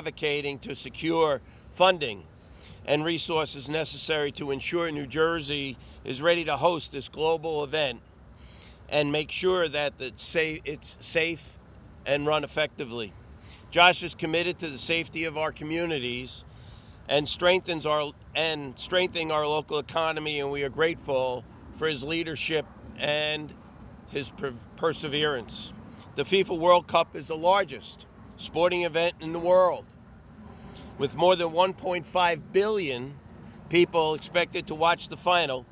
advocating to secure funding and resources necessary to ensure New Jersey is ready to host this global event and make sure that it's safe and run effectively. Josh is committed to the safety of our communities and strengthening our local economy, and we are grateful for his leadership and his perseverance. The FIFA World Cup is the largest sporting event in the world, with more than 1.5 billion people expected to watch the final.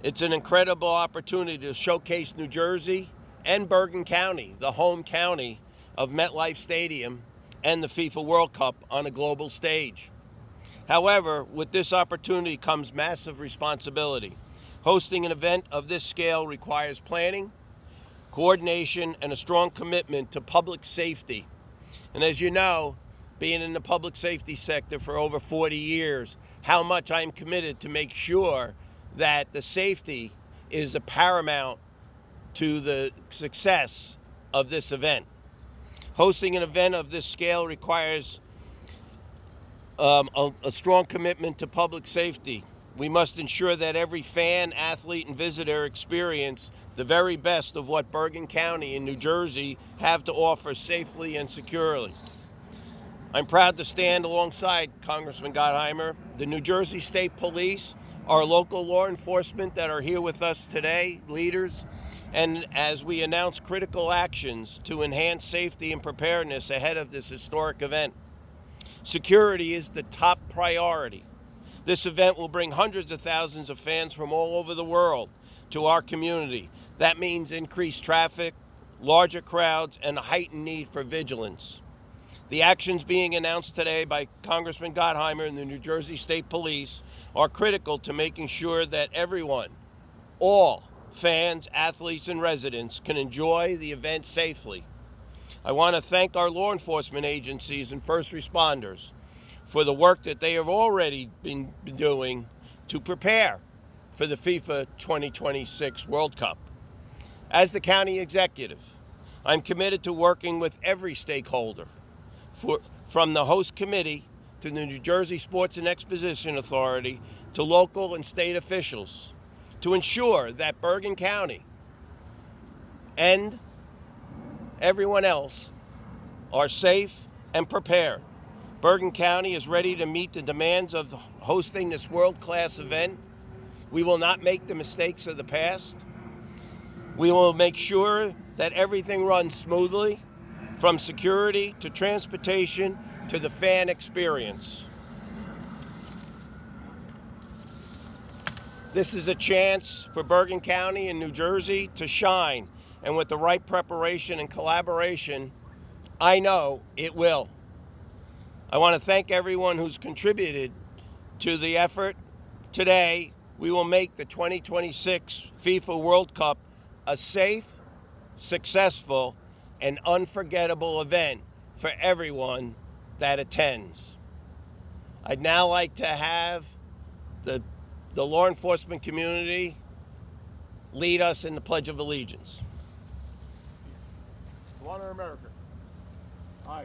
It's an incredible opportunity to showcase New Jersey and Bergen County, the home county of MetLife Stadium and the FIFA World Cup, on a global stage. However, with this opportunity comes massive responsibility. Hosting an event of this scale requires planning, coordination, and a strong commitment to public safety. And as you know, being in the public safety sector for over 40 years, how much I'm committed to make sure that the safety is a paramount to the success of this event. Hosting an event of this scale requires a strong commitment to public safety. We must ensure that every fan, athlete, and visitor experience the very best of what Bergen County and New Jersey have to offer safely and securely. I'm proud to stand alongside Congressman Gottheimer, the New Jersey State Police, our local law enforcement that are here with us today, leaders, and as we announce critical actions to enhance safety and preparedness ahead of this historic event. Security is the top priority. This event will bring hundreds of thousands of fans from all over the world to our community. That means increased traffic, larger crowds, and a heightened need for vigilance. The actions being announced today by Congressman Gottheimer and the New Jersey State Police are critical to making sure that everyone, all fans, athletes, and residents, can enjoy the event safely. I want to thank our law enforcement agencies and first responders for the work that they have already been doing to prepare for the FIFA 2026 World Cup. As the county executive, I'm committed to working with every stakeholder, from the host committee to the New Jersey Sports and Exposition Authority to local and state officials, to ensure that Bergen County and everyone else are safe and prepared. Bergen County is ready to meet the demands of hosting this world-class event. We will not make the mistakes of the past. We will make sure that everything runs smoothly, from security to transportation to the fan experience. This is a chance for Bergen County and New Jersey to shine, and with the right preparation and collaboration, I know it will. I want to thank everyone who's contributed to the effort. Today, we will make the 2026 FIFA World Cup a safe, successful, and unforgettable event for everyone that attends. I'd now like to have the law enforcement community lead us in the Pledge of Allegiance. To honor America, I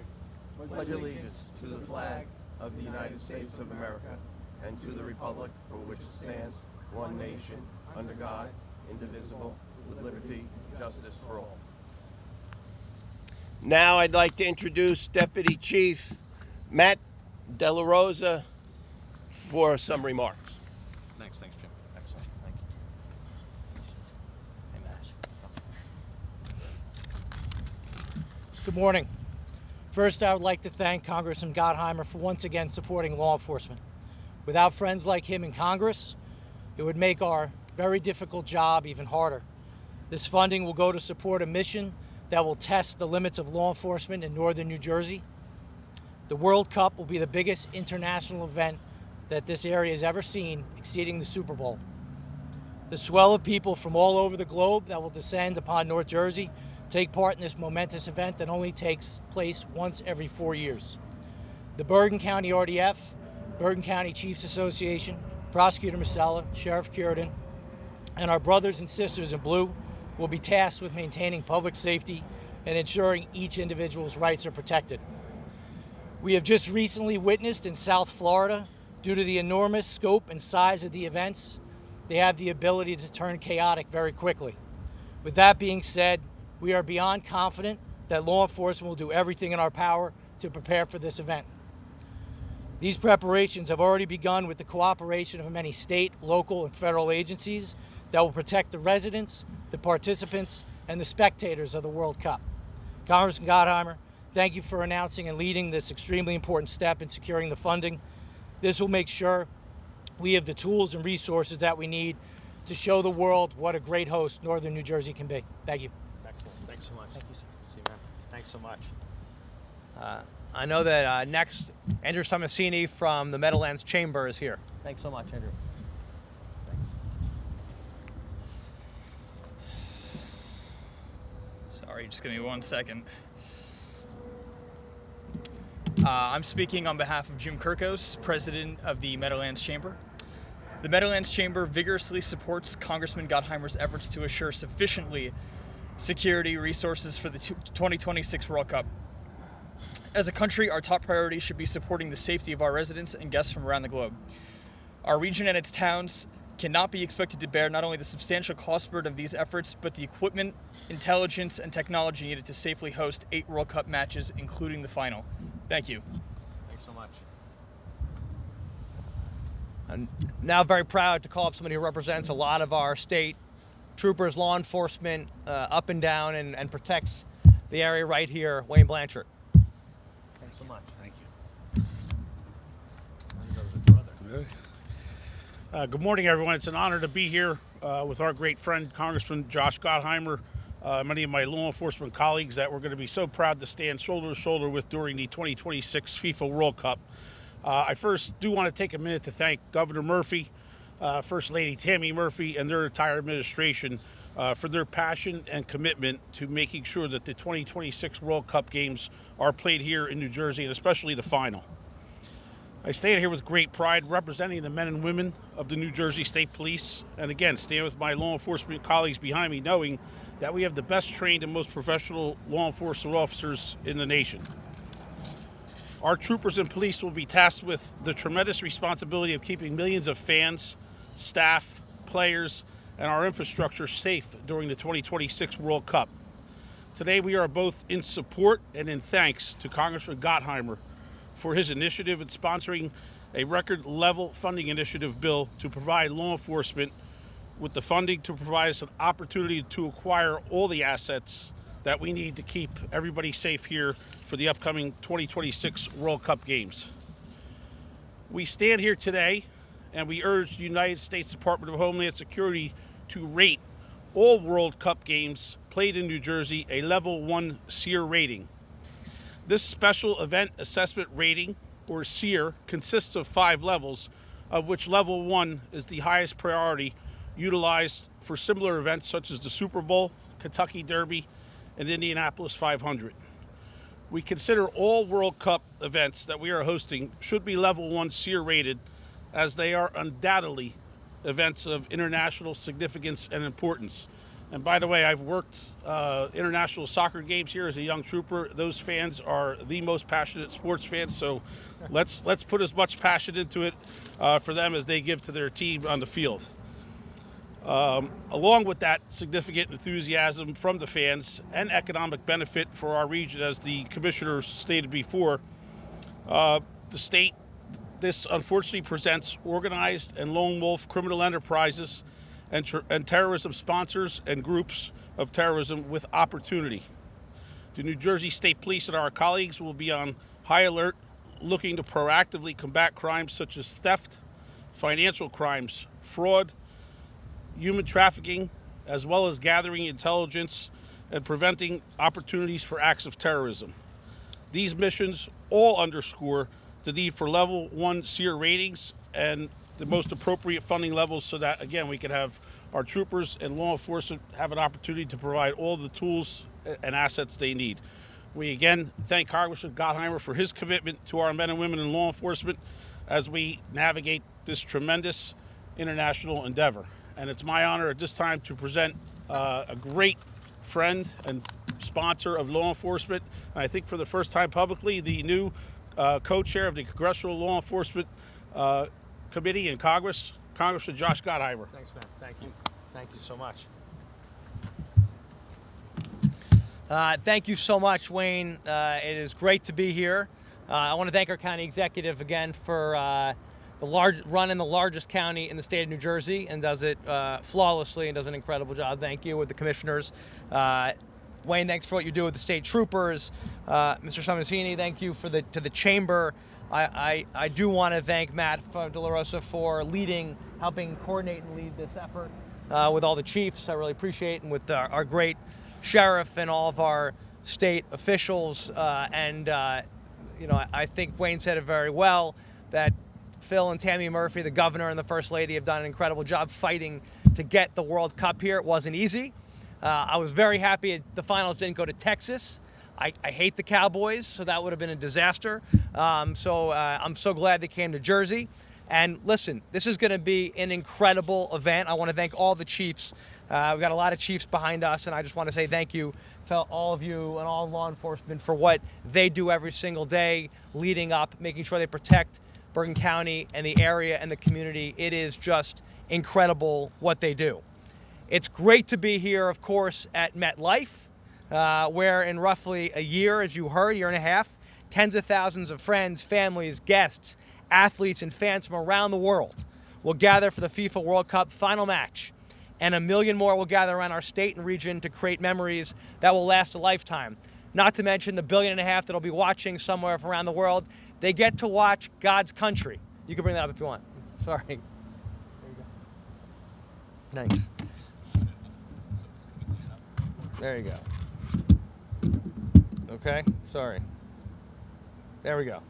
Pledge allegiance to the flag of the United States of America and to the republic for which it stands, one nation, under God, indivisible, with liberty and justice for all. Now I'd like to introduce Deputy Chief Matt De La Rosa for some remarks. Thanks, Jim. Excellent. Thank you. Good morning. First, I would like to thank Congressman Gottheimer for once again supporting law enforcement. Without friends like him in Congress, it would make our very difficult job even harder. This funding will go to support a mission that will test the limits of law enforcement in northern New Jersey. The World Cup will be the biggest international event that this area has ever seen, exceeding the Super Bowl. The swell of people from all over the globe that will descend upon North Jersey take part in this momentous event that only takes place once every 4 years. The Bergen County RDF, Bergen County Chiefs Association, Prosecutor Masella, Sheriff Cureton, and our brothers and sisters in blue will be tasked with maintaining public safety and ensuring each individual's rights are protected. We have just recently witnessed in South Florida, due to the enormous scope and size of the events, they have the ability to turn chaotic very quickly. With that being said, we are beyond confident that law enforcement will do everything in our power to prepare for this event. These preparations have already begun with the cooperation of many state, local, and federal agencies that will protect the residents, the participants, and the spectators of the World Cup. Congressman Gottheimer, thank you for announcing and leading this extremely important step in securing the funding. This will make sure we have the tools and resources that we need to show the world what a great host Northern New Jersey can be. Thank you. Excellent. Thanks so much. Thank you, sir. See you, man. Thanks so much. I know that next, Andrew Tomasini from the Meadowlands Chamber is here. Thanks so much, Andrew. Thanks. Sorry, just give me 1 second. I'm speaking on behalf of Jim Kirkos, president of the Meadowlands Chamber. The Meadowlands Chamber vigorously supports Congressman Gottheimer's efforts to assure sufficiently security resources for the 2026 World Cup. As a country, our top priority should be supporting the safety of our residents and guests from around the globe. Our region and its towns cannot be expected to bear not only the substantial cost burden of these efforts, but the equipment, intelligence, and technology needed to safely host 8 World Cup matches, including the final. Thank you. Thanks so much. I'm now very proud to call up somebody who represents a lot of our state troopers, law enforcement, up and down, and protects the area right here, Wayne Blanchard. Thanks so much. Thank you. Good morning, everyone. It's an honor to be here with our great friend, Congressman Josh Gottheimer, many of my law enforcement colleagues that we're going to be so proud to stand shoulder to shoulder with during the 2026 FIFA World Cup. I first do want to take a minute to thank Governor Murphy, First Lady Tammy Murphy, and their entire administration for their passion and commitment to making sure that the 2026 World Cup games are played here in New Jersey, and especially the final. I stand here with great pride representing the men and women of the New Jersey State Police, and again, stand with my law enforcement colleagues behind me, knowing that we have the best trained and most professional law enforcement officers in the nation. Our troopers and police will be tasked with the tremendous responsibility of keeping millions of fans, staff, players, and our infrastructure safe during the 2026 World Cup. Today, we are both in support and in thanks to Congressman Gottheimer for his initiative in sponsoring a record-level funding initiative bill to provide law enforcement with the funding to provide us an opportunity to acquire all the assets that we need to keep everybody safe here for the upcoming 2026 World Cup games. We stand here today and we urge the United States Department of Homeland Security to rate all World Cup games played in New Jersey a level 1 SEER rating. This special event assessment rating, or SEER, consists of 5 levels, of which level 1 is the highest priority utilized for similar events such as the Super Bowl, Kentucky Derby, and Indianapolis 500. We consider all World Cup events that we are hosting should be level 1 SEER rated, as they are undoubtedly events of international significance and importance. And by the way, I've worked international soccer games here as a young trooper. Those fans are the most passionate sports fans, so let's put as much passion into it for them as they give to their team on the field. Along with that significant enthusiasm from the fans and economic benefit for our region, as the commissioner stated before, the state, this unfortunately presents organized and lone wolf criminal enterprises and terrorism sponsors and groups of terrorism with opportunity. The New Jersey State Police and our colleagues will be on high alert, looking to proactively combat crimes such as theft, financial crimes, fraud, human trafficking, as well as gathering intelligence and preventing opportunities for acts of terrorism. These missions all underscore the need for level 1 SEER ratings and the most appropriate funding levels, so that, again, we can have our troopers and law enforcement have an opportunity to provide all the tools and assets they need. We again thank Congressman Gottheimer for his commitment to our men and women in law enforcement as we navigate this tremendous international endeavor. And it's my honor at this time to present a great friend and sponsor of law enforcement, and I think for the first time publicly, the new co-chair of the Congressional Law Enforcement Committee in Congress, Congressman Josh Gottheimer. Thanks, man. Thank you. Thank you so much. Thank you so much, Wayne. It is great to be here. I want to thank our county executive again for running the largest county in the state of New Jersey, and does it flawlessly and does an incredible job. Thank you, with the commissioners. Wayne, thanks for what you do with the state troopers. Mr. Tomasini, thank you to the chamber. I do want to thank Matt De La Rosa for helping coordinate and lead this effort with all the chiefs. I really appreciate it, and with our great sheriff and all of our state officials. I think Wayne said it very well, that Phil and Tammy Murphy, the governor and the First Lady, have done an incredible job fighting to get the World Cup here. It wasn't easy. I was very happy the finals didn't go to Texas. I hate the Cowboys, so that would have been a disaster. I'm so glad they came to Jersey. And listen, this is going to be an incredible event. I want to thank all the chiefs. We've got a lot of chiefs behind us, and I just want to say thank you to all of you and all law enforcement for what they do every single day leading up, making sure they protect Bergen County and the area and the community. It is just incredible what they do. It's great to be here, of course, at MetLife, where in roughly a year, as you heard, year and a half, tens of thousands of friends, families, guests, athletes, and fans from around the world will gather for the FIFA World Cup final match. And 1 million more will gather around our state and region to create memories that will last a lifetime. Not to mention the 1.5 billion that'll be watching somewhere from around the world. They get to watch God's country. You can bring that up if you want. Sorry. There you go. Thanks. There you go. Okay, sorry. There we go.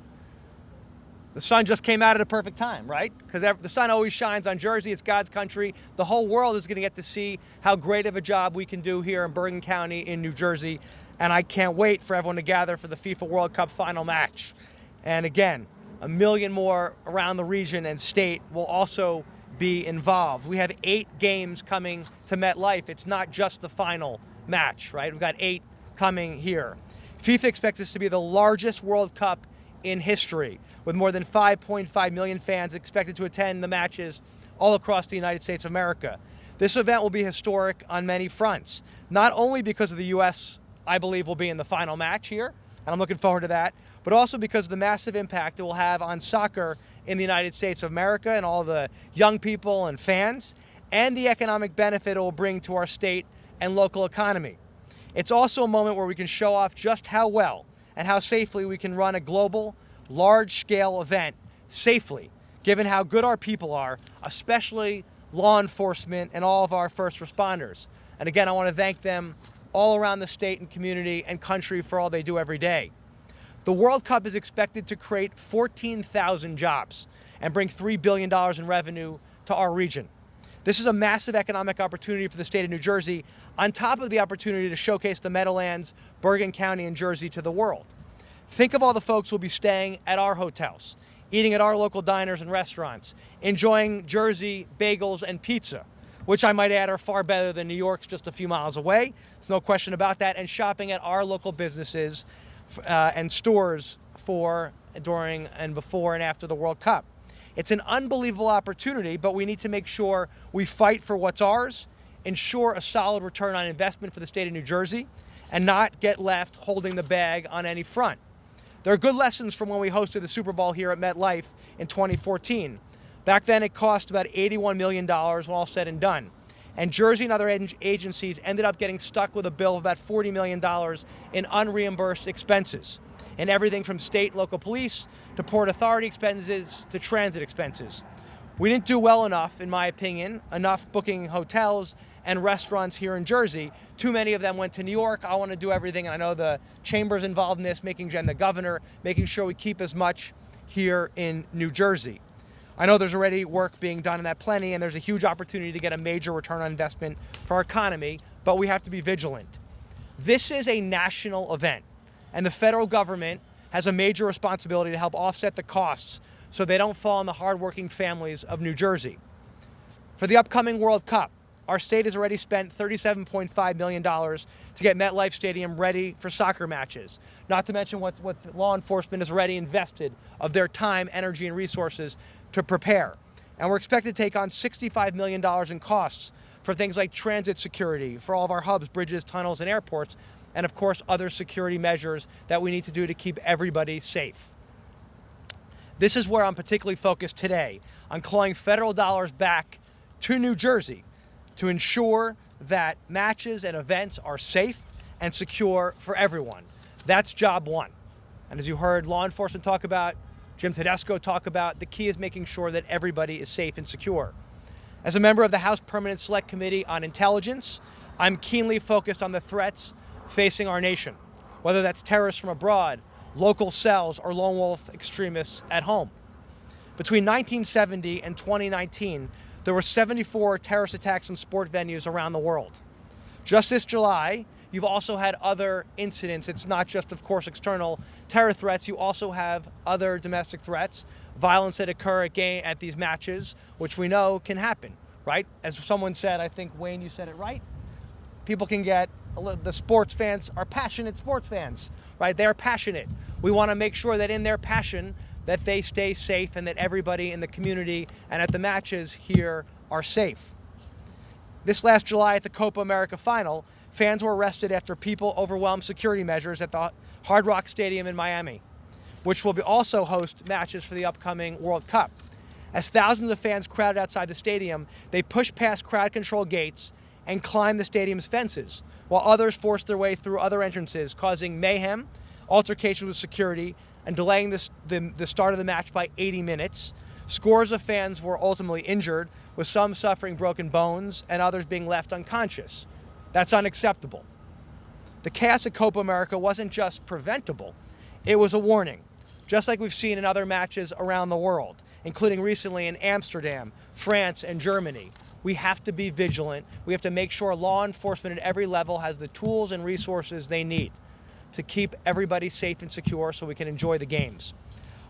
The sun just came out at a perfect time, right? Because the sun always shines on Jersey. It's God's country. The whole world is going to get to see how great of a job we can do here in Bergen County in New Jersey. And I can't wait for everyone to gather for the FIFA World Cup final match. And again, 1 million more around the region and state will also be involved. We have 8 games coming to MetLife. It's not just the final match, right? We've got 8 coming here. FIFA expects this to be the largest World Cup in history, with more than 5.5 million fans expected to attend the matches all across the United States of America. This event will be historic on many fronts, not only because of the U.S., I believe, will be in the final match here, and I'm looking forward to that, but also because of the massive impact it will have on soccer in the United States of America and all the young people and fans, and the economic benefit it will bring to our state and local economy. It's also a moment where we can show off just how well and how safely we can run a global, large-scale event safely, given how good our people are, especially law enforcement and all of our first responders. And again, I want to thank them all around the state and community and country for all they do every day. The World Cup is expected to create 14,000 jobs and bring $3 billion in revenue to our region. This is a massive economic opportunity for the state of New Jersey, on top of the opportunity to showcase the Meadowlands, Bergen County, and Jersey to the world. Think of all the folks who will be staying at our hotels, eating at our local diners and restaurants, enjoying Jersey bagels and pizza, which I might add are far better than New York's just a few miles away. There's no question about that. And shopping at our local businesses and stores during and before and after the World Cup. It's an unbelievable opportunity, but we need to make sure we fight for what's ours, ensure a solid return on investment for the state of New Jersey, and not get left holding the bag on any front. There are good lessons from when we hosted the Super Bowl here at MetLife in 2014. Back then, it cost about $81 million when all said and done. And Jersey and other agencies ended up getting stuck with a bill of about $40 million in unreimbursed expenses, and everything from state and local police to Port Authority expenses to transit expenses. We didn't do well enough, in my opinion, enough booking hotels and restaurants here in Jersey. Too many of them went to New York. I want to do everything, and I know the chamber's involved in this, and the governor, making sure we keep as much here in New Jersey. I know there's already work being done in that plenty, and there's a huge opportunity to get a major return on investment for our economy, but we have to be vigilant. This is a national event, and the federal government has a major responsibility to help offset the costs so they don't fall on the hardworking families of New Jersey. For the upcoming World Cup, our state has already spent $37.5 million to get MetLife Stadium ready for soccer matches. Not to mention what law enforcement has already invested of their time, energy, and resources to prepare. And we're expected to take on $65 million in costs for things like transit security, for all of our hubs, bridges, tunnels, and airports, and of course other security measures that we need to do to keep everybody safe. This is where I'm particularly focused today, on clawing federal dollars back to New Jersey to ensure that matches and events are safe and secure for everyone. That's job one. And as you heard law enforcement talk about, Jim Tedesco talk about, the key is making sure that everybody is safe and secure. As a member of the House Permanent Select Committee on Intelligence, I'm keenly focused on the threats facing our nation, whether that's terrorists from abroad, local cells, or lone wolf extremists at home. Between 1970 and 2019, there were 74 terrorist attacks in sport venues around the world. Just this July, you've also had other incidents. It's not just, of course, external terror threats. You also have other domestic threats, violence that occur at these matches, which we know can happen, right? As someone said, I think, Wayne, you said it right. People can get, the sports fans are passionate sports fans, right? They're passionate. We want to make sure that in their passion, that they stay safe and that everybody in the community and at the matches here are safe. This last July at the Copa America final, fans were arrested after people overwhelmed security measures at the Hard Rock Stadium in Miami, which will also host matches for the upcoming World Cup. As thousands of fans crowded outside the stadium, they pushed past crowd control gates and climbed the stadium's fences, while others forced their way through other entrances, causing mayhem, altercations with security, and delaying the start of the match by 80 minutes. Scores of fans were ultimately injured, with some suffering broken bones and others being left unconscious. That's unacceptable. The chaos at Copa America wasn't just preventable, it was a warning, just like we've seen in other matches around the world, including recently in Amsterdam, France, and Germany. We have to be vigilant. We have to make sure law enforcement at every level has the tools and resources they need to keep everybody safe and secure so we can enjoy the games.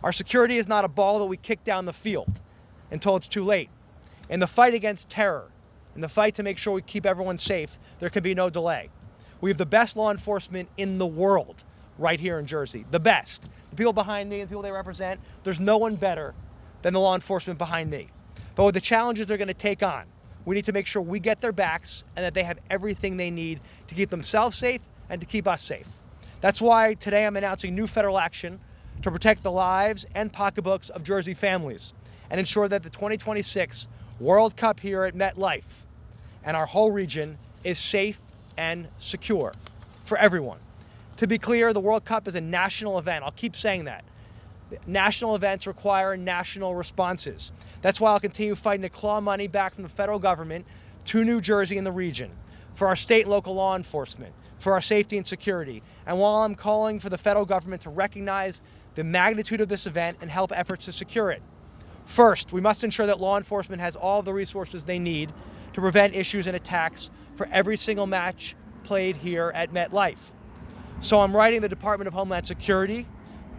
Our security is not a ball that we kick down the field until it's too late. In the fight against terror, in the fight to make sure we keep everyone safe, there can be no delay. We have the best law enforcement in the world right here in Jersey, the best. The people behind me and the people they represent, there's no one better than the law enforcement behind me. But with the challenges they're going to take on, we need to make sure we get their backs and that they have everything they need to keep themselves safe and to keep us safe. That's why today I'm announcing new federal action to protect the lives and pocketbooks of Jersey families and ensure that the 2026 World Cup here at MetLife and our whole region is safe and secure for everyone. To be clear, the World Cup is a national event. I'll keep saying that. National events require national responses. That's why I'll continue fighting to claw money back from the federal government to New Jersey and the region, for our state and local law enforcement, for our safety and security. And while I'm calling for the federal government to recognize the magnitude of this event and help efforts to secure it, first, we must ensure that law enforcement has all the resources they need to prevent issues and attacks for every single match played here at MetLife. So I'm writing the Department of Homeland Security,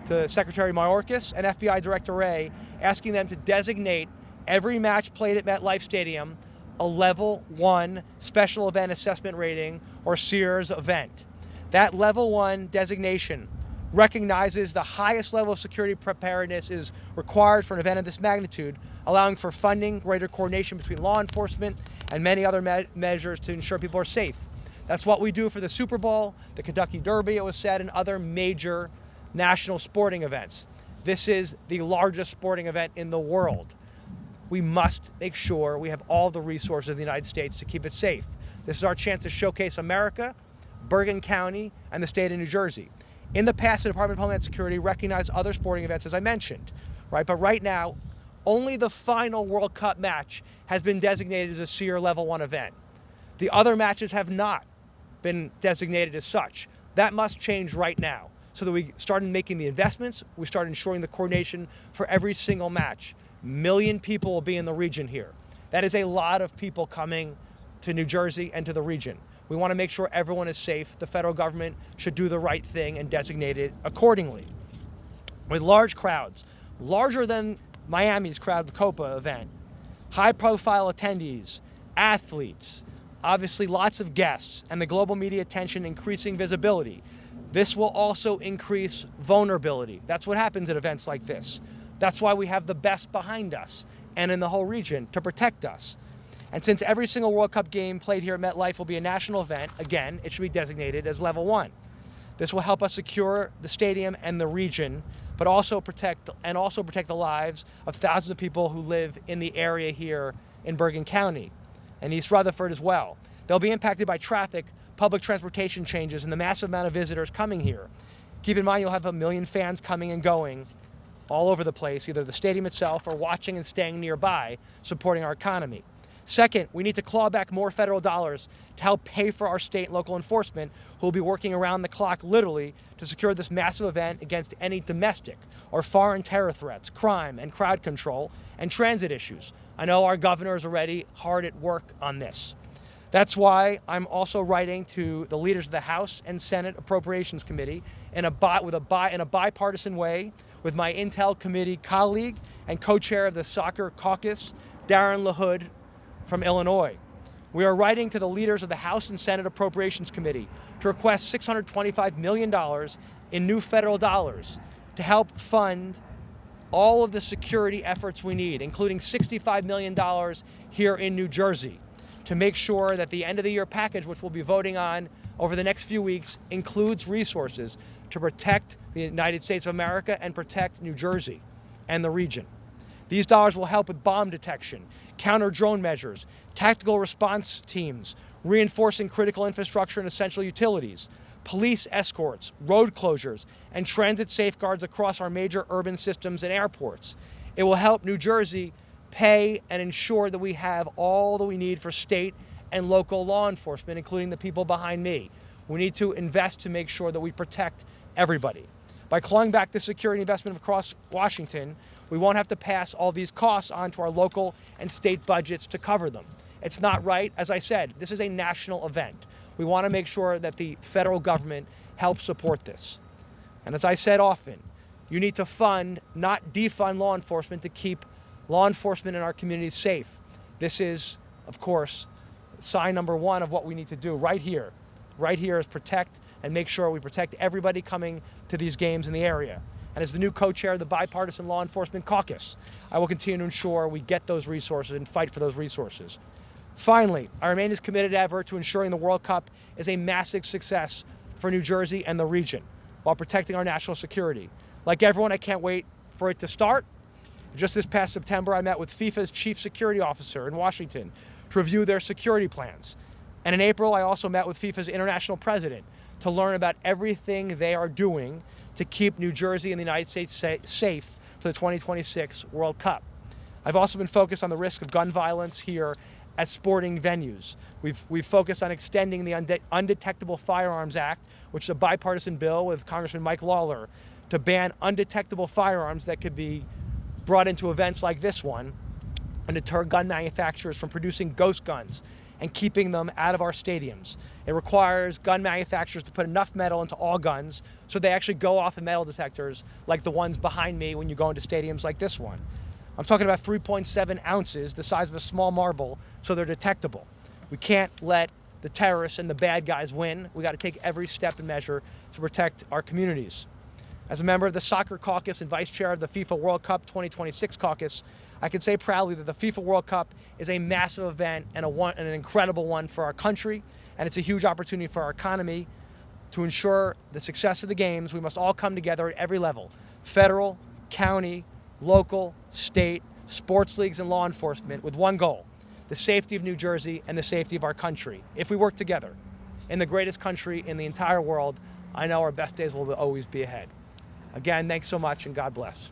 to Secretary Mayorkas and FBI Director Wray, asking them to designate every match played at MetLife Stadium a Level 1 Special Event Assessment Rating, or SEERS event. That Level 1 designation recognizes the highest level of security preparedness is required for an event of this magnitude, allowing for funding, greater coordination between law enforcement, and many other measures to ensure people are safe. That's what we do for the Super Bowl, the Kentucky Derby, it was said, and other major national sporting events. This is the largest sporting event in the world. We must make sure we have all the resources of the United States to keep it safe. This is our chance to showcase America, Bergen County, and the state of New Jersey. In the past, the Department of Homeland Security recognized other sporting events, as I mentioned, right? But right now, only the final World Cup match has been designated as a SEER Level 1 event. The other matches have not been designated as such. That must change right now, so that we start making the investments, we start ensuring the coordination for every single match. 1 million people will be in the region here. That is a lot of people coming to New Jersey and to the region. We want to make sure everyone is safe. The federal government should do the right thing and designate it accordingly. With large crowds, larger than Miami's crowd, the Copa event, high-profile attendees, athletes, obviously lots of guests and the global media attention increasing visibility, this will also increase vulnerability. That's what happens at events like this. That's why we have the best behind us and in the whole region to protect us. And since every single World Cup game played here at MetLife will be a national event, again, it should be designated as Level 1. This will help us secure the stadium and the region, but also protect the lives of thousands of people who live in the area here in Bergen County and East Rutherford as well. They'll be impacted by traffic, public transportation changes, and the massive amount of visitors coming here. Keep in mind you'll have 1 million fans coming and going all over the place, either the stadium itself or watching and staying nearby, supporting our economy. Second, we need to claw back more federal dollars to help pay for our state and local enforcement who will be working around the clock literally to secure this massive event against any domestic or foreign terror threats, crime and crowd control, and transit issues. I know our governor is already hard at work on this. That's why I'm also writing to the leaders of the House and Senate Appropriations Committee in a bipartisan way with my Intel Committee colleague and co-chair of the Soccer Caucus, Darren LaHood from Illinois. We are writing to the leaders of the House and Senate Appropriations Committee to request $625 million in new federal dollars to help fund all of the security efforts we need, including $65 million here in New Jersey, to make sure that the end of the year package, which we'll be voting on over the next few weeks, includes resources to protect the United States of America and protect New Jersey and the region. These dollars will help with bomb detection, counter drone measures, tactical response teams, reinforcing critical infrastructure and essential utilities, police escorts, road closures, and transit safeguards across our major urban systems and airports. It will help New Jersey pay and ensure that we have all that we need for state and local law enforcement, including the people behind me. We need to invest to make sure that we protect everybody. By clawing back the security investment across Washington, we won't have to pass all these costs on to our local and state budgets to cover them. It's not right. As I said, this is a national event. We want to make sure that the federal government helps support this. And as I said often, you need to fund, not defund law enforcement to keep law enforcement in our communities safe. This is, of course, sign number one of what we need to do right here. Right here is protect and make sure we protect everybody coming to these games in the area. And as the new co-chair of the Bipartisan Law Enforcement Caucus, I will continue to ensure we get those resources and fight for those resources. Finally, I remain as committed as ever to ensuring the World Cup is a massive success for New Jersey and the region while protecting our national security. Like everyone, I can't wait for it to start. Just this past September, I met with FIFA's chief security officer in Washington to review their security plans. And in April, I also met with FIFA's international president to learn about everything they are doing to keep New Jersey and the United States safe for the 2026 World Cup. I've also been focused on the risk of gun violence here at sporting venues. We've focused on extending the Undetectable Firearms Act, which is a bipartisan bill with Congressman Mike Lawler, to ban undetectable firearms that could be brought into events like this one and deter gun manufacturers from producing ghost guns and keeping them out of our stadiums. It requires gun manufacturers to put enough metal into all guns so they actually go off in metal detectors like the ones behind me when you go into stadiums like this one. I'm talking about 3.7 ounces, the size of a small marble, so they're detectable. We can't let the terrorists and the bad guys win. We got to take every step and measure to protect our communities. As a member of the Soccer Caucus and vice chair of the FIFA World Cup 2026 Caucus, I can say proudly that the FIFA World Cup is a massive event and an incredible one for our country, and it's a huge opportunity for our economy. To ensure the success of the games, we must all come together at every level: federal, county, local, state, sports leagues, and law enforcement with one goal: the safety of New Jersey and the safety of our country. If we work together in the greatest country in the entire world, I know our best days will always be ahead. Again, thanks so much, and God bless.